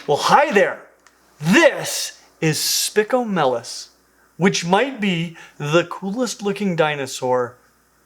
Well, hi there. This is Spicomellus, which might be the coolest looking dinosaur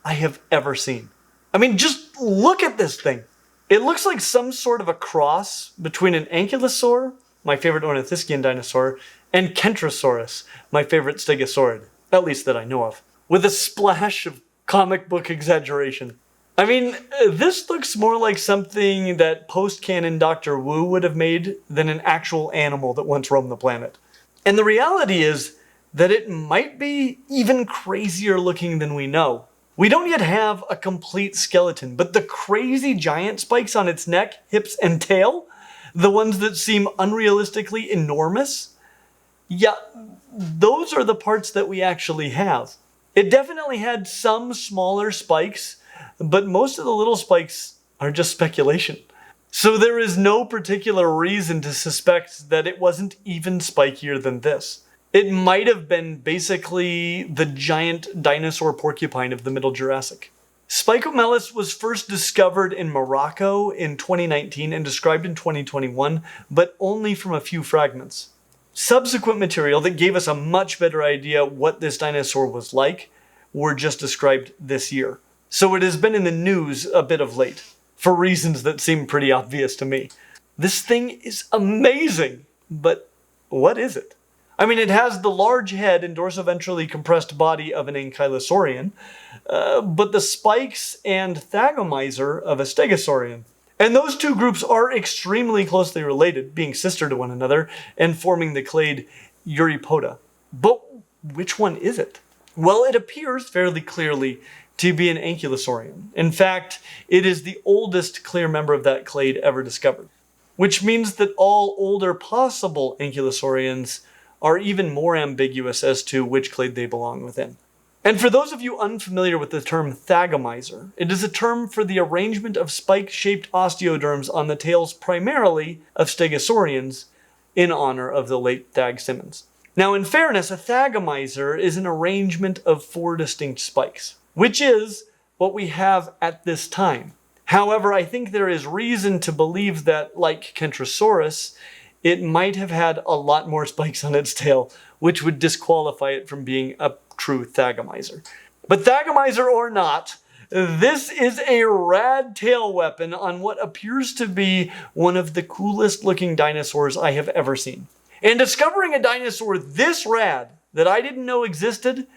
I have ever seen. I mean, just look at this thing. It looks like some sort of a cross between an ankylosaur, my favorite ornithischian dinosaur, and Kentrosaurus, my favorite stegosaurid, at least that I know of, with a splash of comic book exaggeration. I mean, this looks more like something that post-canon Dr. Wu would have made than an actual animal that once roamed the planet. And the reality is that it might be even crazier looking than we know. We don't yet have a complete skeleton, but the crazy giant spikes on its neck, hips, and tail, the ones that seem unrealistically enormous, yeah, those are the parts that we actually have. It definitely had some smaller spikes, but most of the little spikes are just speculation. So there is no particular reason to suspect that it wasn't even spikier than this. It might have been basically the giant dinosaur porcupine of the Middle Jurassic. Spicomellus was first discovered in Morocco in 2019 and described in 2021, but only from a few fragments. Subsequent material that gave us a much better idea what this dinosaur was like were just described this year. So it has been in the news a bit of late, for reasons that seem pretty obvious to me. This thing is amazing, but what is it? I mean, it has the large head and dorsoventrally compressed body of an ankylosaurian, but the spikes and thagomizer of a stegosaurian. And those two groups are extremely closely related, being sister to one another and forming the clade Eurypoda. But which one is it? Well, it appears fairly clearly to be an ankylosaurian. In fact, it is the oldest clear member of that clade ever discovered, which means that all older possible ankylosaurians are even more ambiguous as to which clade they belong within. And for those of you unfamiliar with the term thagomizer, it is a term for the arrangement of spike-shaped osteoderms on the tails primarily of stegosaurians in honor of the late Thag Simmons. Now, in fairness, a thagomizer is an arrangement of 4 distinct spikes, which is what we have at this time. However, I think there is reason to believe that, like Kentrosaurus, it might have had a lot more spikes on its tail, which would disqualify it from being a true thagomizer. But thagomizer or not, this is a rad tail weapon on what appears to be one of the coolest looking dinosaurs I have ever seen. And discovering a dinosaur this rad that I didn't know existed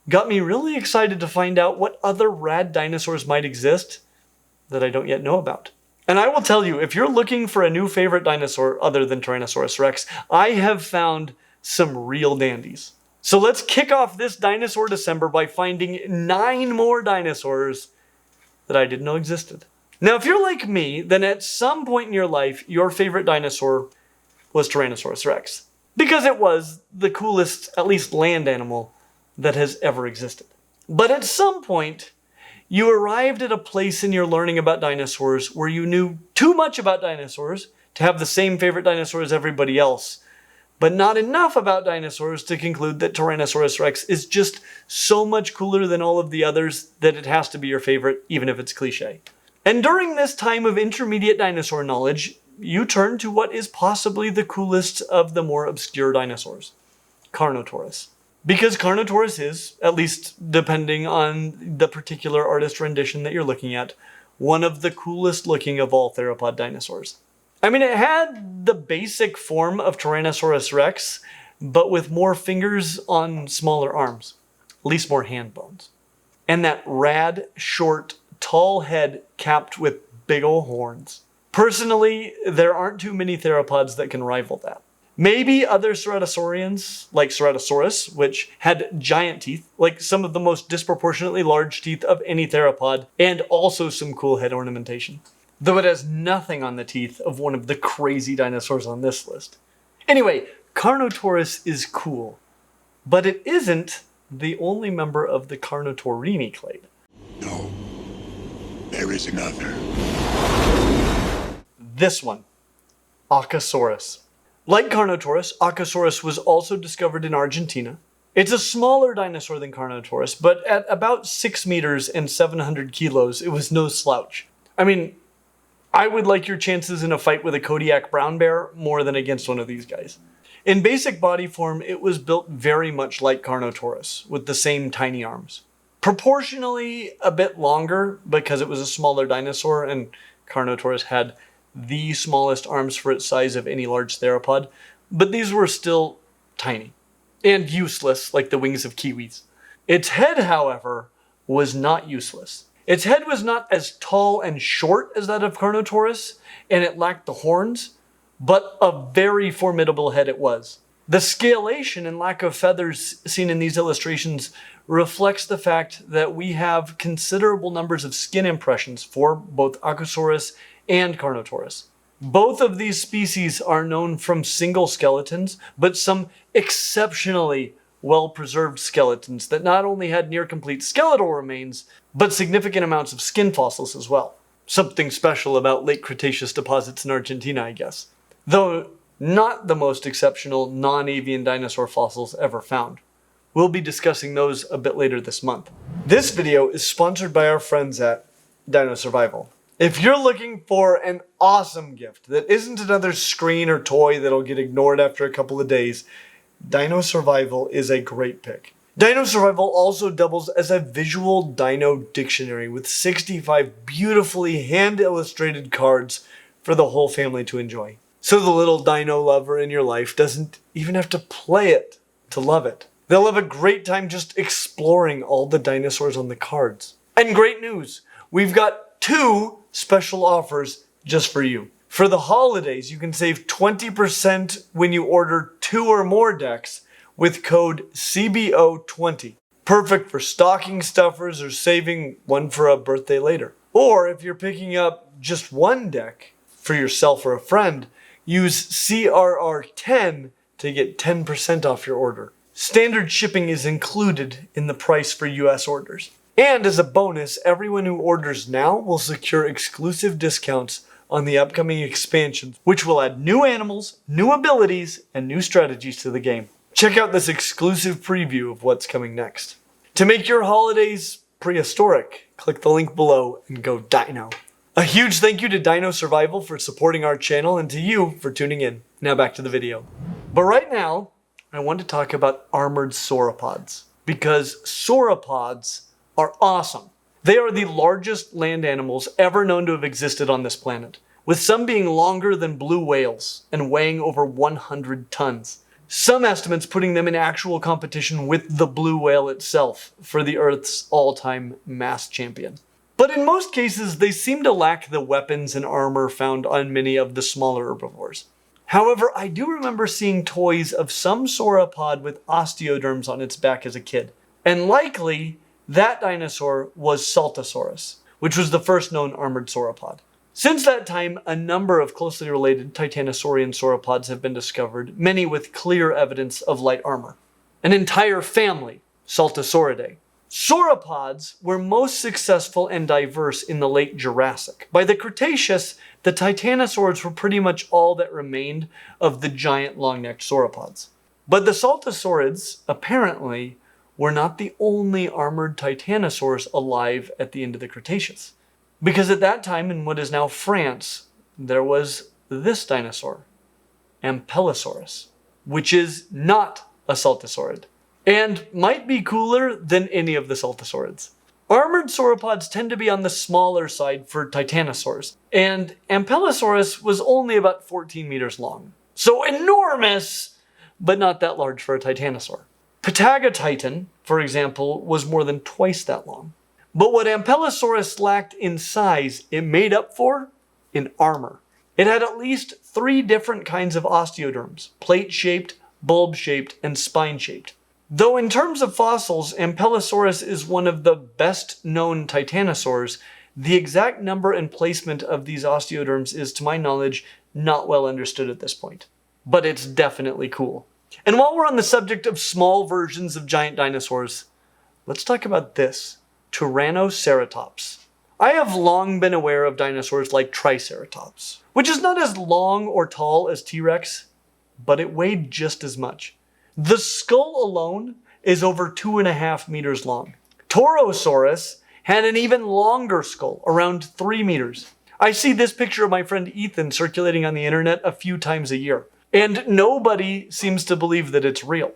got me really excited to find out what other rad dinosaurs might exist that I don't yet know about. And I will tell you, if you're looking for a new favorite dinosaur other than Tyrannosaurus rex, I have found some real dandies. So let's kick off this Dinosaur December by finding 9 more dinosaurs that I didn't know existed. Now, if you're like me, then at some point in your life, your favorite dinosaur was Tyrannosaurus rex, because it was the coolest, at least land animal, that has ever existed. But at some point, you arrived at a place in your learning about dinosaurs where you knew too much about dinosaurs to have the same favorite dinosaur as everybody else, but not enough about dinosaurs to conclude that Tyrannosaurus rex is just so much cooler than all of the others that it has to be your favorite, even if it's cliche. And during this time of intermediate dinosaur knowledge, you turn to what is possibly the coolest of the more obscure dinosaurs, Carnotaurus. Because Carnotaurus is, at least depending on the particular artist rendition that you're looking at, one of the coolest looking of all theropod dinosaurs. I mean, it had the basic form of Tyrannosaurus rex, but with more fingers on smaller arms, at least more hand bones. And that rad, short, tall head capped with big ol' horns. Personally, there aren't too many theropods that can rival that. Maybe other ceratosaurians, like Ceratosaurus, which had giant teeth, like some of the most disproportionately large teeth of any theropod, and also some cool head ornamentation. Though it has nothing on the teeth of one of the crazy dinosaurs on this list. Anyway, Carnotaurus is cool, but it isn't the only member of the Carnotaurini clade. No, there is another. This one, Akasaurus. Like Carnotaurus, Akasaurus was also discovered in Argentina. It's a smaller dinosaur than Carnotaurus, but at about 6 meters and 700 kilos, it was no slouch. I mean, I would like your chances in a fight with a Kodiak brown bear more than against one of these guys. In basic body form, it was built very much like Carnotaurus, with the same tiny arms. Proportionally a bit longer because it was a smaller dinosaur, and Carnotaurus had the smallest arms for its size of any large theropod, but these were still tiny and useless like the wings of kiwis. Its head, however, was not useless. Its head was not as tall and short as that of Carnotaurus, and it lacked the horns, but a very formidable head it was. The scalation and lack of feathers seen in these illustrations reflects the fact that we have considerable numbers of skin impressions for both Aquasaurus and Carnotaurus. Both of these species are known from single skeletons, but some exceptionally well-preserved skeletons that not only had near-complete skeletal remains, but significant amounts of skin fossils as well. Something special about late Cretaceous deposits in Argentina, I guess. Though not the most exceptional non-avian dinosaur fossils ever found. We'll be discussing those a bit later this month. This video is sponsored by our friends at Dino Survival. If you're looking for an awesome gift that isn't another screen or toy that'll get ignored after a couple of days, Dino Survival is a great pick. Dino Survival also doubles as a visual dino dictionary with 65 beautifully hand-illustrated cards for the whole family to enjoy. So the little dino lover in your life doesn't even have to play it to love it. They'll have a great time just exploring all the dinosaurs on the cards. And great news, we've got 2 special offers just for you. For the holidays, you can save 20% when you order 2 or more decks with code CBO20. Perfect for stocking stuffers or saving one for a birthday later. Or if you're picking up just one deck for yourself or a friend, use CRR10 to get 10% off your order. Standard shipping is included in the price for US orders. And as a bonus, everyone who orders now will secure exclusive discounts on the upcoming expansions, which will add new animals, new abilities, and new strategies to the game. Check out this exclusive preview of what's coming next. To make your holidays prehistoric, click the link below and go Dino. A huge thank you to Dino Survival for supporting our channel and to you for tuning in. Now back to the video. But right now, I want to talk about armored sauropods, because sauropods are awesome. They are the largest land animals ever known to have existed on this planet, with some being longer than blue whales and weighing over 100 tons. Some estimates putting them in actual competition with the blue whale itself for the Earth's all-time mass champion. But in most cases, they seem to lack the weapons and armor found on many of the smaller herbivores. However, I do remember seeing toys of some sauropod with osteoderms on its back as a kid. And likely, that dinosaur was Saltosaurus, which was the first known armored sauropod. Since that time, a number of closely related titanosaurian sauropods have been discovered, many with clear evidence of light armor. An entire family, Saltosauridae. Sauropods were most successful and diverse in the late Jurassic. By the Cretaceous, the titanosaurs were pretty much all that remained of the giant long-necked sauropods. But the Saltosaurids, apparently, were not the only armored titanosaurs alive at the end of the Cretaceous. Because at that time, in what is now France, there was this dinosaur, Ampelosaurus, which is not a Saltosaurid, and might be cooler than any of the Saltosaurids. Armored sauropods tend to be on the smaller side for titanosaurs, and Ampelosaurus was only about 14 meters long. So enormous, but not that large for a titanosaur. Patagotitan, for example, was more than twice that long. But what Ampelosaurus lacked in size, it made up for in armor. It had at least 3 different kinds of osteoderms: plate-shaped, bulb-shaped, and spine-shaped. Though in terms of fossils, Ampelosaurus is one of the best known titanosaurs, the exact number and placement of these osteoderms is, to my knowledge, not well understood at this point. But it's definitely cool. And while we're on the subject of small versions of giant dinosaurs, let's talk about this. Tyrannoceratops. I have long been aware of dinosaurs like Triceratops, which is not as long or tall as T-Rex, but it weighed just as much. The skull alone is over 2.5 meters long. Torosaurus had an even longer skull, around 3 meters. I see this picture of my friend Ethan circulating on the internet a few times a year, and nobody seems to believe that it's real.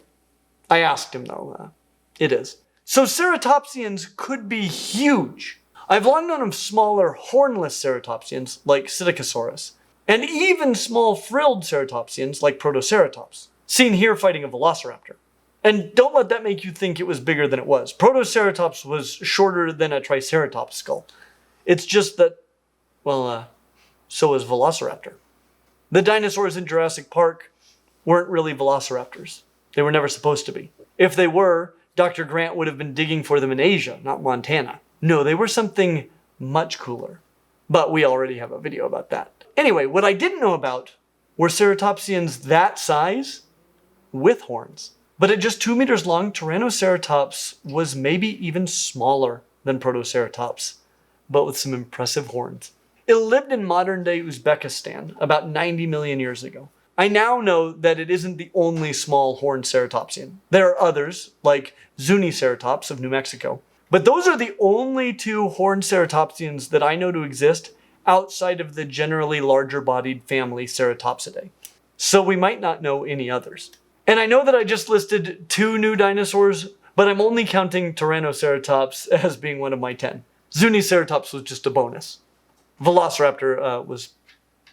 I asked him though. It is. So ceratopsians could be huge. I've long known of smaller hornless ceratopsians like Stegosaurus, and even small frilled ceratopsians like Protoceratops, seen here fighting a Velociraptor. And don't let that make you think it was bigger than it was. Protoceratops was shorter than a Triceratops skull. It's just that, well, so was Velociraptor. The dinosaurs in Jurassic Park weren't really Velociraptors. They were never supposed to be. If they were, Dr. Grant would have been digging for them in Asia, not Montana. No, they were something much cooler. But we already have a video about that. Anyway, what I didn't know about were ceratopsians that size with horns. But at just 2 meters long, Tyrannosaurus was maybe even smaller than Protoceratops, but with some impressive horns. It lived in modern-day Uzbekistan about 90 million years ago. I now know that it isn't the only small horned ceratopsian. There are others, like Zuniceratops of New Mexico. But those are the only two horned ceratopsians that I know to exist outside of the generally larger-bodied family Ceratopsidae. So we might not know any others. And I know that I just listed 2 new dinosaurs, but I'm only counting Tyrannoceratops as being one of my 10. Zuniceratops was just a bonus. Velociraptor was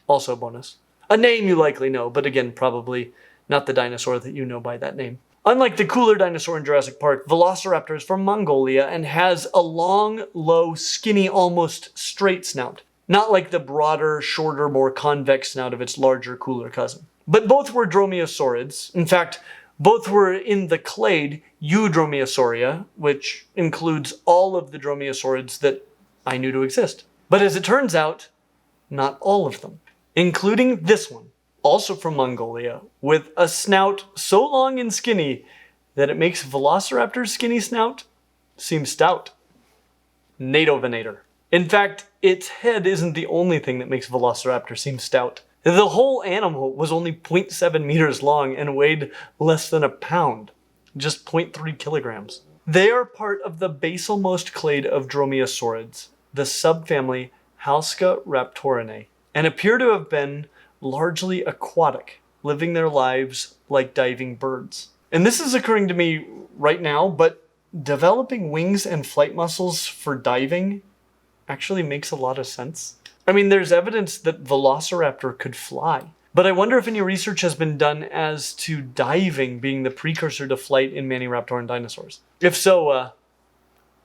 also a bonus. A name you likely know, but again, probably not the dinosaur that you know by that name. Unlike the cooler dinosaur in Jurassic Park, Velociraptor is from Mongolia and has a long, low, skinny, almost straight snout. Not like the broader, shorter, more convex snout of its larger, cooler cousin. But both were dromaeosaurids. In fact, both were in the clade Eudromaeosauria, which includes all of the dromaeosaurids that I knew to exist. But as it turns out, not all of them, including this one, also from Mongolia, with a snout so long and skinny that it makes Velociraptor's skinny snout seem stout. Natovinator. In fact, its head isn't the only thing that makes Velociraptor seem stout. The whole animal was only 0.7 meters long and weighed less than a pound, just 0.3 kilograms. They are part of the basalmost clade of dromaeosaurids, the subfamily Halscaraptorinae, and appear to have been largely aquatic, living their lives like diving birds. And this is occurring to me right now, but developing wings and flight muscles for diving actually makes a lot of sense. I mean, there's evidence that Velociraptor could fly, but I wonder if any research has been done as to diving being the precursor to flight in Maniraptoran dinosaurs. If so,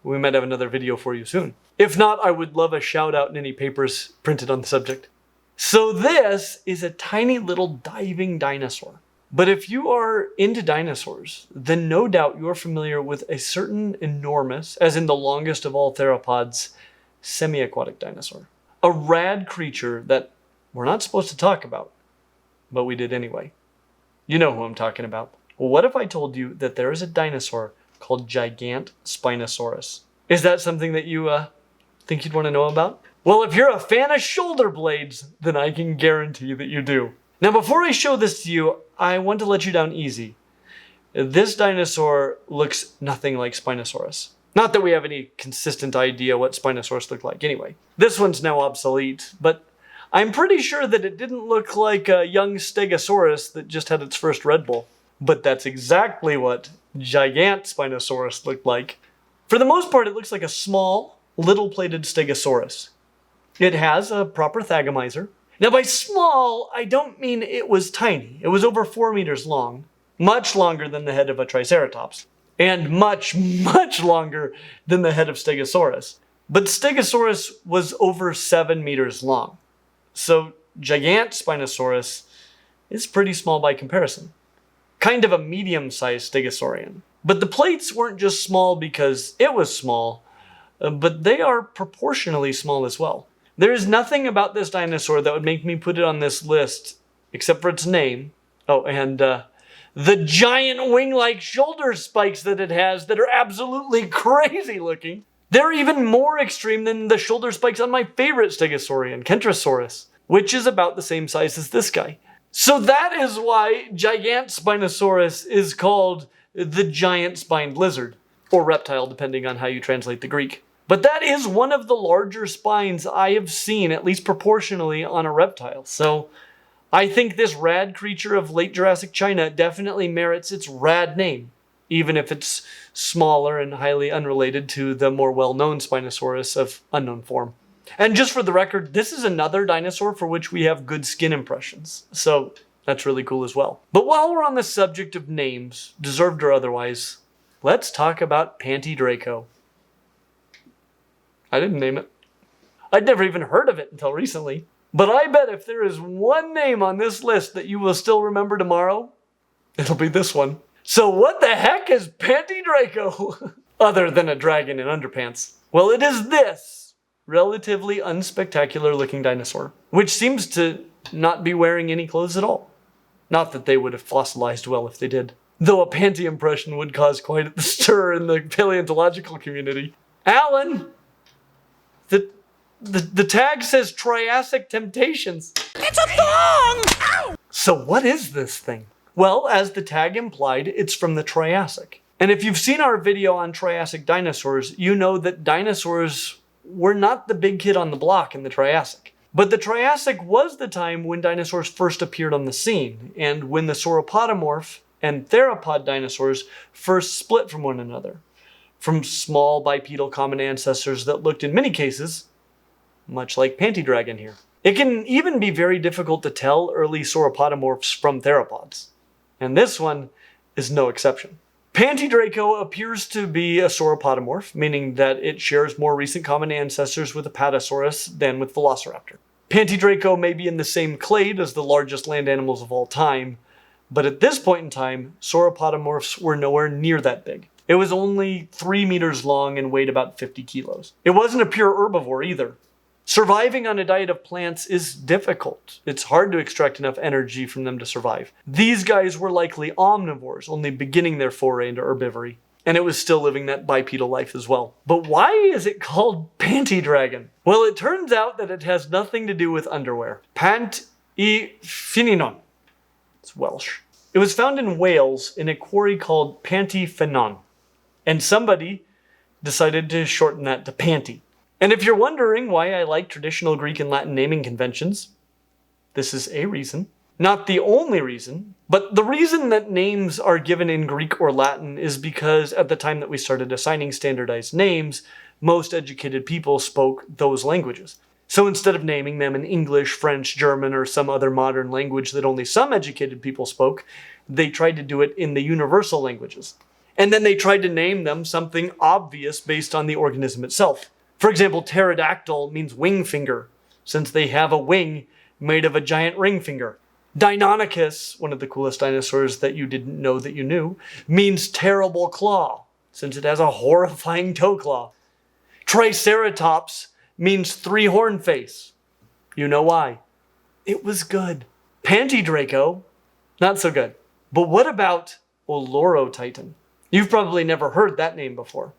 we might have another video for you soon. If not, I would love a shout out in any papers printed on the subject. So this is a tiny little diving dinosaur. But if you are into dinosaurs, then no doubt you are familiar with a certain enormous, as in the longest of all theropods, semi-aquatic dinosaur. A rad creature that we're not supposed to talk about, but we did anyway. You know who I'm talking about. Well, what if I told you that there is a dinosaur called Gigantspinosaurus? Is that something that you think you'd want to know about? Well, if you're a fan of shoulder blades, then I can guarantee that you do. Now, before I show this to you, I want to let you down easy. This dinosaur looks nothing like Spinosaurus. Not that we have any consistent idea what Spinosaurus looked like anyway. This one's now obsolete, but I'm pretty sure that it didn't look like a young Stegosaurus that just had its first Red Bull. But that's exactly what Gigantspinosaurus looked like. For the most part, it looks like a small, little-plated Stegosaurus. It has a proper thagomizer. Now, by small, I don't mean it was tiny. It was over 4 meters long, much longer than the head of a Triceratops, and much, much longer than the head of Stegosaurus. But Stegosaurus was over 7 meters long. So Gigantspinosaurus is pretty small by comparison. Kind of a medium-sized Stegosaurian. But the plates weren't just small because it was small, but they are proportionally small as well. There is nothing about this dinosaur that would make me put it on this list, except for its name. Oh, and the giant wing-like shoulder spikes that it has that are absolutely crazy looking. They're even more extreme than the shoulder spikes on my favorite Stegosaurian, Kentrosaurus, which is about the same size as this guy. So that is why Gigantspinosaurus is called the giant spined lizard, or reptile depending on how you translate the Greek. But that is one of the larger spines I have seen, at least proportionally, on a reptile. So I think this rad creature of late Jurassic China definitely merits its rad name, even if it's smaller and highly unrelated to the more well-known Spinosaurus of unknown form. And just for the record, this is another dinosaur for which we have good skin impressions. So that's really cool as well. But while we're on the subject of names, deserved or otherwise, let's talk about Pantydraco. I didn't name it. I'd never even heard of it until recently. But I bet if there is one name on this list that you will still remember tomorrow, it'll be this one. So what the heck is Pantydraco? Other than a dragon in underpants. Well, it is this relatively unspectacular looking dinosaur, which seems to not be wearing any clothes at all. Not that they would have fossilized well if they did. Though a panty impression would cause quite a stir in the paleontological community. Alan! The tag says Triassic Temptations. It's a thong! Ow! So what is this thing? Well, as the tag implied, it's from the Triassic. And if you've seen our video on Triassic dinosaurs, you know that dinosaurs were not the big kid on the block in the Triassic. But the Triassic was the time when dinosaurs first appeared on the scene, and when the sauropodomorph and theropod dinosaurs first split from one another. From small bipedal common ancestors that looked in many cases much like Pantydragon here. It can even be very difficult to tell early sauropodomorphs from theropods. And this one is no exception. Pantydraco appears to be a sauropodomorph, meaning that it shares more recent common ancestors with Apatosaurus than with Velociraptor. Pantydraco may be in the same clade as the largest land animals of all time, but at this point in time, sauropodomorphs were nowhere near that big. It was only 3 meters long and weighed about 50 kilos. It wasn't a pure herbivore either. Surviving on a diet of plants is difficult. It's hard to extract enough energy from them to survive. These guys were likely omnivores, only beginning their foray into herbivory. And it was still living that bipedal life as well. But why is it called Pantydragon? Well, it turns out that it has nothing to do with underwear. Pant-y-ffynon. It's Welsh. It was found in Wales in a quarry called Pantyffynon. And somebody decided to shorten that to Panty. And if you're wondering why I like traditional Greek and Latin naming conventions, this is a reason. Not the only reason, but the reason that names are given in Greek or Latin is because at the time that we started assigning standardized names, most educated people spoke those languages. So instead of naming them in English, French, German, or some other modern language that only some educated people spoke, they tried to do it in the universal languages. And then they tried to name them something obvious based on the organism itself. For example, pterodactyl means wing finger, since they have a wing made of a giant ring finger. Deinonychus, one of the coolest dinosaurs that you didn't know that you knew, means terrible claw, since it has a horrifying toe claw. Triceratops means three-horn face. You know why. It was good. Pantydraco, not so good. But what about Olorotitan? You've probably never heard that name before.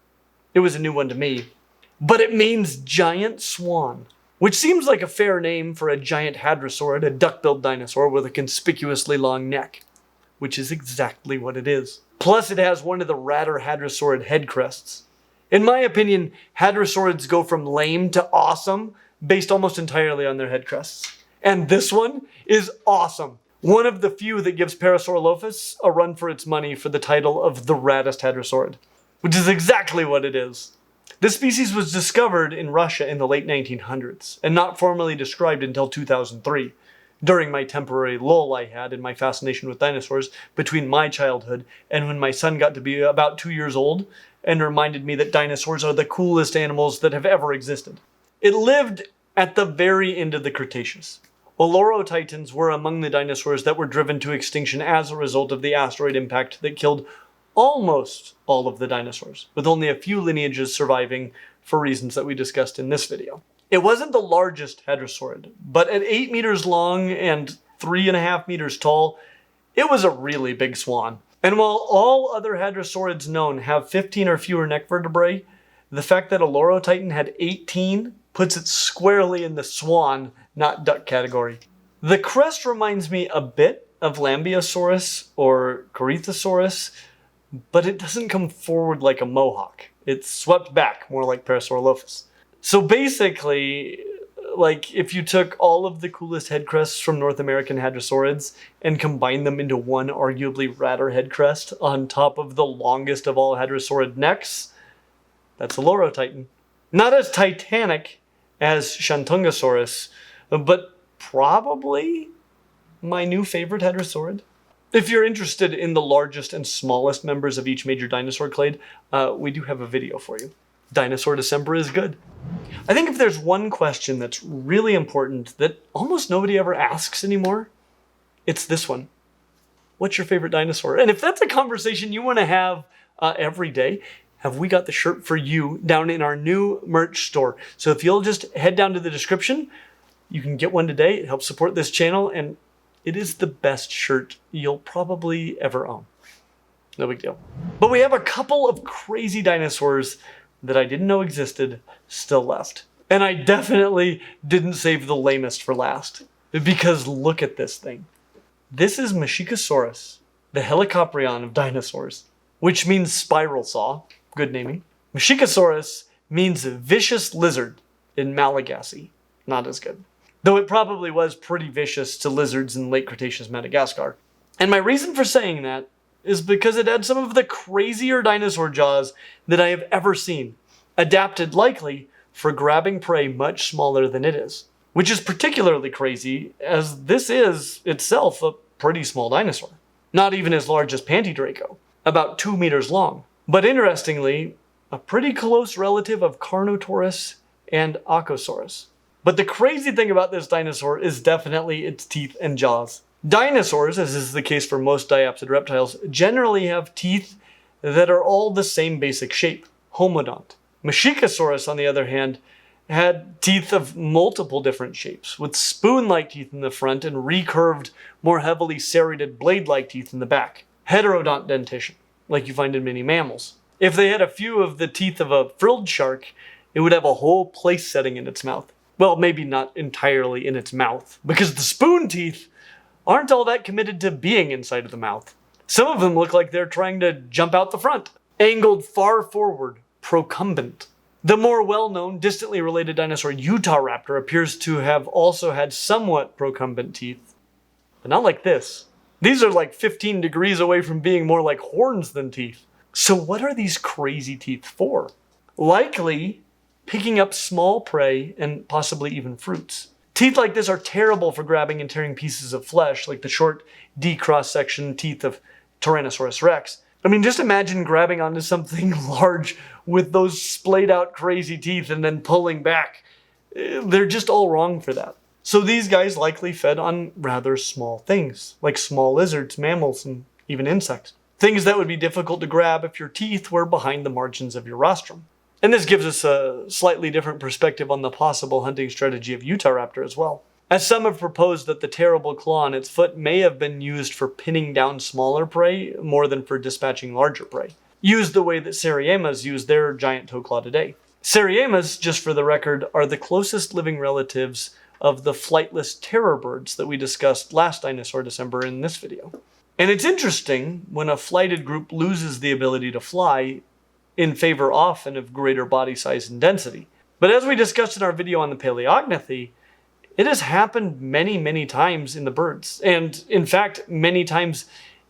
It was a new one to me. But it means giant swan, which seems like a fair name for a giant hadrosaurid, a duck-billed dinosaur with a conspicuously long neck, which is exactly what it is. Plus, it has one of the radder hadrosaurid head crests. In my opinion, hadrosaurids go from lame to awesome based almost entirely on their head crests. And this one is awesome. One of the few that gives Parasaurolophus a run for its money for the title of the raddest hadrosaurid, which is exactly what it is. This species was discovered in Russia in the late 1900s, and not formally described until 2003, during my temporary lull I had in my fascination with dinosaurs between my childhood and when my son got to be about 2 years old and reminded me that dinosaurs are the coolest animals that have ever existed. It lived at the very end of the Cretaceous. Olorotitans were among the dinosaurs that were driven to extinction as a result of the asteroid impact that killed almost all of the dinosaurs, with only a few lineages surviving for reasons that we discussed in this video. It wasn't the largest hadrosaurid, but at 8 meters long and 3.5 meters tall, it was a really big swan. And while all other hadrosaurids known have 15 or fewer neck vertebrae, the fact that Olorotitan had 18 puts it squarely in the swan, not duck category. The crest reminds me a bit of Lambeosaurus or Corythosaurus, but it doesn't come forward like a mohawk. It's swept back, more like Parasaurolophus. So basically, like if you took all of the coolest head crests from North American hadrosaurids and combined them into one arguably radder head crest on top of the longest of all hadrosaurid necks, that's a Lorotitan. Not as titanic as Shantungosaurus, but probably my new favorite hadrosaurid. If you're interested in the largest and smallest members of each major dinosaur clade, we do have a video for you. Dinosaur December is good. I think if there's one question that's really important that almost nobody ever asks anymore, it's this one. What's your favorite dinosaur? And if that's a conversation you want to have every day, have we got the shirt for you down in our new merch store. So if you'll just head down to the description, you can get one today. It helps support this channel, and it is the best shirt you'll probably ever own. No big deal. But we have a couple of crazy dinosaurs that I didn't know existed still left. And I definitely didn't save the lamest for last, because look at this thing. This is Masiakasaurus, the Helicoprion of dinosaurs, which means spiral saw. Good naming. Masiakasaurus means vicious lizard in Malagasy. Not as good. Though it probably was pretty vicious to lizards in late Cretaceous Madagascar. And my reason for saying that is because it had some of the crazier dinosaur jaws that I have ever seen, adapted likely for grabbing prey much smaller than it is. Which is particularly crazy, as this is itself a pretty small dinosaur. Not even as large as Pantydraco, about 2 meters long. But interestingly, a pretty close relative of Carnotaurus and Aquasaurus. But the crazy thing about this dinosaur is definitely its teeth and jaws. Dinosaurs, as is the case for most diapsid reptiles, generally have teeth that are all the same basic shape, homodont. Masiakasaurus, on the other hand, had teeth of multiple different shapes, with spoon-like teeth in the front and recurved, more heavily serrated blade-like teeth in the back. Heterodont dentition, like you find in many mammals. If they had a few of the teeth of a frilled shark, it would have a whole place setting in its mouth. Well, maybe not entirely in its mouth, because the spoon teeth aren't all that committed to being inside of the mouth. Some of them look like they're trying to jump out the front. Angled far forward, procumbent. The more well-known, distantly related dinosaur Utahraptor appears to have also had somewhat procumbent teeth, but not like this. These are like 15 degrees away from being more like horns than teeth. So what are these crazy teeth for? Likely picking up small prey and possibly even fruits. Teeth like this are terrible for grabbing and tearing pieces of flesh, like the short D cross-section teeth of Tyrannosaurus rex. I mean, just imagine grabbing onto something large with those splayed out crazy teeth and then pulling back. They're just all wrong for that. So these guys likely fed on rather small things, like small lizards, mammals, and even insects. Things that would be difficult to grab if your teeth were behind the margins of your rostrum. And this gives us a slightly different perspective on the possible hunting strategy of Utahraptor as well. As some have proposed that the terrible claw on its foot may have been used for pinning down smaller prey more than for dispatching larger prey. Used the way that Seriemas use their giant toe claw today. Seriemas, just for the record, are the closest living relatives of the flightless terror birds that we discussed last Dinosaur December in this video. And it's interesting, when a flighted group loses the ability to fly, in favor often of greater body size and density. But as we discussed in our video on the Paleognathy, it has happened many, many times in the birds. And in fact, many times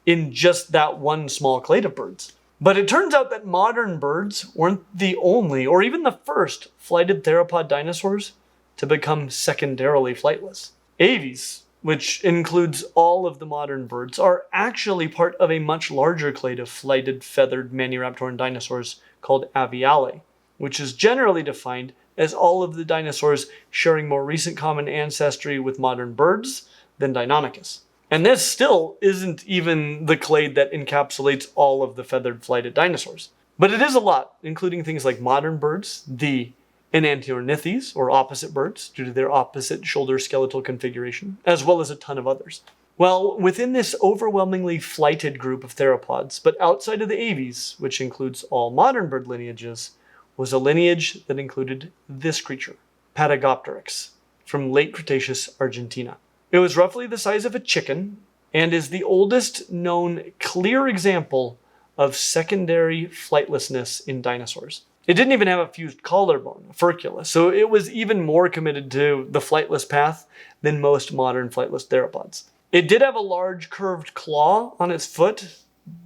in just that one small clade of birds. But it turns out that modern birds weren't the only, or even the first, flighted theropod dinosaurs to become secondarily flightless. Aves, which includes all of the modern birds, are actually part of a much larger clade of flighted, feathered maniraptoran dinosaurs called Aviale, which is generally defined as all of the dinosaurs sharing more recent common ancestry with modern birds than Deinonychus. And this still isn't even the clade that encapsulates all of the feathered flighted dinosaurs. But it is a lot, including things like modern birds, the Enantiornithes, or opposite birds, due to their opposite shoulder skeletal configuration, as well as a ton of others. Well, within this overwhelmingly flighted group of theropods, but outside of the aves, which includes all modern bird lineages, was a lineage that included this creature, Patagopteryx, from late Cretaceous Argentina. It was roughly the size of a chicken, and is the oldest known clear example of secondary flightlessness in dinosaurs. It didn't even have a fused collarbone, a furcula, so it was even more committed to the flightless path than most modern flightless theropods. It did have a large curved claw on its foot,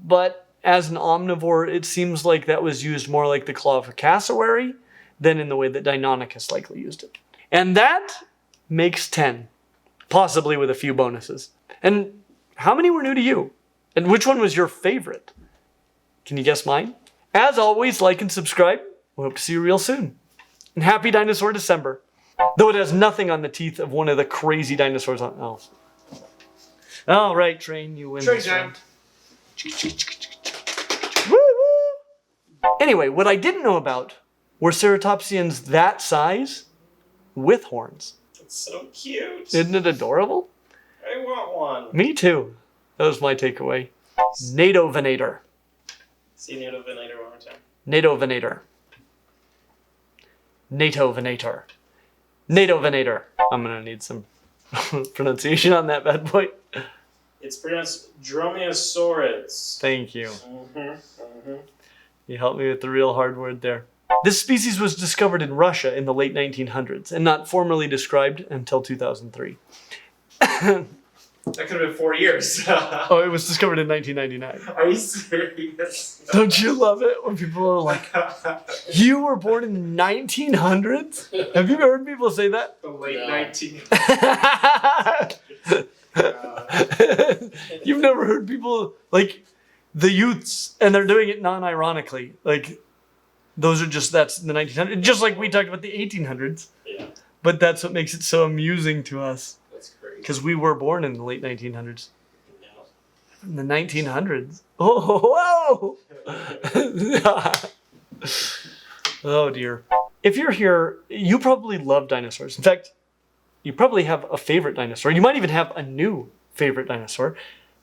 but as an omnivore, it seems like that was used more like the claw of a cassowary than in the way that Deinonychus likely used it. And that makes 10, possibly with a few bonuses. And how many were new to you? And which one was your favorite? Can you guess mine? As always, like and subscribe. We hope to see you real soon. And happy Dinosaur December. Though it has nothing on the teeth of one of the crazy dinosaurs on... Oh. All right, Train, you win. Train this time. round. Woo woo! Anyway, what I didn't know about were ceratopsians that size with horns. It's so cute. Isn't it adorable? I want one. Me too. That was my takeaway. Nadovenator. See Nadovenator one more time. Nadovenator. Natovenator. Nadovenator. I'm gonna need some pronunciation on that bad boy. It's pronounced dromaeosaurs. Thank you. Mm-hmm. You helped me with the real hard word there. This species was discovered in Russia in the late 1900s and not formally described until 2003. That could have been 4 years. Oh, it was discovered in 1999. Are you serious? Don't you love it when people are like, you were born in the 1900s? Have you ever heard people say that? The late 1900s. You've never heard people, like, the youths, and they're doing it non-ironically. Like, those are just, that's the 1900s. Just like we talked about the 1800s. Yeah. But that's what makes it so amusing to us. That's crazy. Because we were born in the late 1900s. Yeah. In the 1900s. Oh, whoa! Oh, dear. If you're here, you probably love dinosaurs. In fact, you probably have a favorite dinosaur. You might even have a new favorite dinosaur.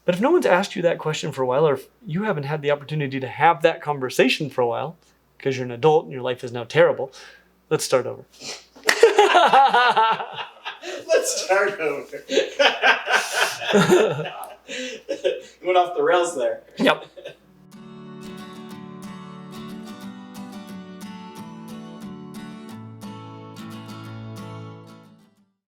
But if no one's asked you that question for a while, or if you haven't had the opportunity to have that conversation for a while, because you're an adult and your life is now terrible, let's start over. Let's start over. Went off the rails there. Yep.